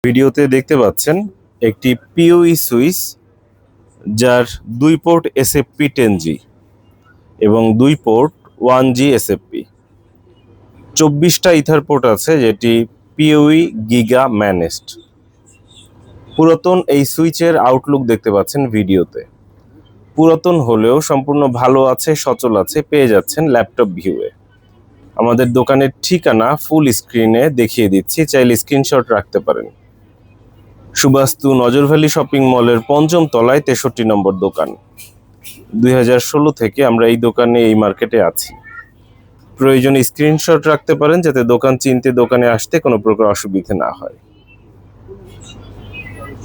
ভিডিওতে দেখতে পাচ্ছেন একটি পিওই সুইচ, যার 2 পোর্ট এসএফপি 10G এবং 2 পোর্ট 1G এসএফপি। 24টা ইথার পোর্ট আছে, যেটি পিওই গিগা ম্যানেজড। পুরাতন এই সুইচের আউটলুক দেখতে পাচ্ছেন ভিডিওতে। পুরাতন হলেও সম্পূর্ণ ভালো আছে, সচল আছে, পেয়ে যাচ্ছেন ল্যাপটপ ভিউয়ে। আমাদের দোকানের ঠিকানা ফুল স্ক্রিনে দেখিয়ে দিচ্ছি, চাইলে স্ক্রিনশট রাখতে পারেন। সুবাস্তু নজরভ্যালি শপিং মলের 5ম তলায় 63 নম্বর দোকান। 2016 থেকে আমরা এই দোকানে, এই মার্কেটে আছি। প্রয়োজনে স্ক্রিনশট রাখতে পারেন, যাতে দোকান চিনতে, দোকানে আসতে কোনো প্রকার অসুবিধা না হয়।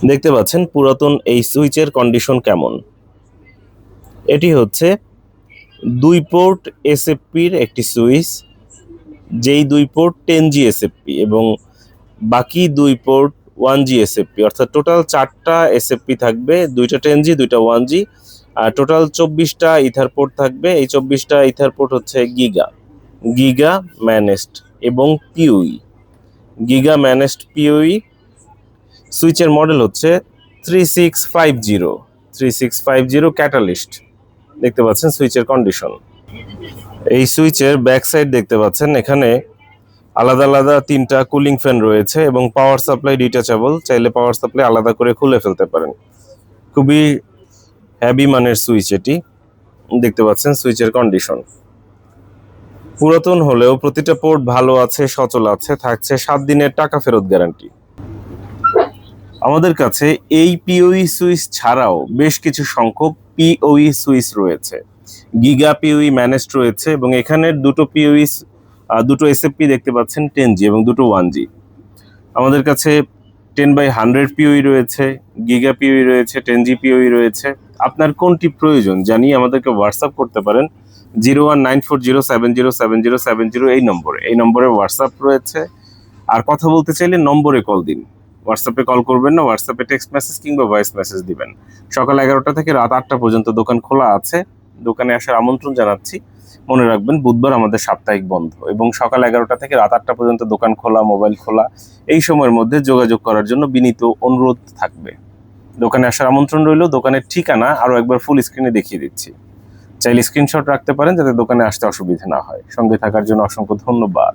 দেখতে পাচ্ছেন পুরাতন এই সুইচের কন্ডিশন কেমন। এটি হচ্ছে 2 পোর্ট এসএফপির একটি সুইচ, যেই 2 পোর্ট 10G এসএফপি এবং বাকি 2 পোর্ট 1G এসএফপি, অর্থাৎ টোটাল 4টা এসএফপি থাকবে, 2টা 10G 2টা 1G, আর টোটাল 24টা ইথার পোর্ট থাকবে। এই 24টা ইথার পোর্ট হচ্ছে গিগা ম্যানেজড এবং পিওই। গিগা ম্যানেজড পিওই সুইচের মডেল হচ্ছে 3650 ক্যাটালিস্ট। দেখতে পাচ্ছেন সুইচের কন্ডিশন। এই সুইচের ব্যাক সাইড দেখতে পাচ্ছেন, এখানে আলাদা আলাদা 3টা কুলিং ফ্যান রয়েছে এবং পাওয়ার সাপ্লাই ডিটাচেবল, চাইলে পাওয়ার সাপ্লাই আলাদা করে খুলে ফেলতে পারেন। খুবই হেভি মানের সুইচ এটি। দেখতে পাচ্ছেন সুইচের কন্ডিশন। পুরাতন হলেও প্রতিটা পোর্ট ভালো আছে, সচল আছে, থাকছে 7 দিনের টাকা ফেরত গ্যারান্টি। আমাদের কাছে এই পিওই সুইচ ছাড়াও বেশ কিছু সংখ্যক পিওই সুইচ রয়েছে। গিগা পিওই ম্যানেজড রয়েছে এবং এখানে দুটো এসএফপি দেখতে পাচ্ছেন 10G এবং দুটো 1G। আমাদের কাছে 10/100 পিওই রয়েছে, গিগা পিওই রয়েছে, 10G পিওই রয়েছে। আপনার কোনটি প্রয়োজন জানিয়ে আমাদেরকে হোয়াটসঅ্যাপ করতে পারেন 01940707070 এই নম্বরে হোয়াটসঅ্যাপ রয়েছে। আর কথা বলতে চাইলে নম্বরে কল দিন। হোয়াটসঅ্যাপে কল করবেন না, হোয়াটসঅ্যাপে টেক্সট মেসেজ কিংবা ভয়েস মেসেজ দিবেন। সকাল 11টা থেকে রাত 8টা পর্যন্ত দোকান খোলা আছে। দোকানে আসার আমন্ত্রণ জানাচ্ছি। মনে রাখবেন, বুধবার আমাদের সাপ্তাহিক বন্ধ এবং সকাল 11টা থেকে রাত 8টা পর্যন্ত দোকান খোলা, মোবাইল খোলা। এই সময়ের মধ্যে যোগাযোগ করার জন্য বিনীত অনুরোধ থাকবে। দোকানে আসার আমন্ত্রণ রইল। দোকানের ঠিকানা আরও একবার ফুল স্ক্রিনে দেখিয়ে দিচ্ছি, চাইলে স্ক্রিনশট রাখতে পারেন, যাতে দোকানে আসতে অসুবিধা না হয়। সঙ্গে থাকার জন্য অসংখ্য ধন্যবাদ।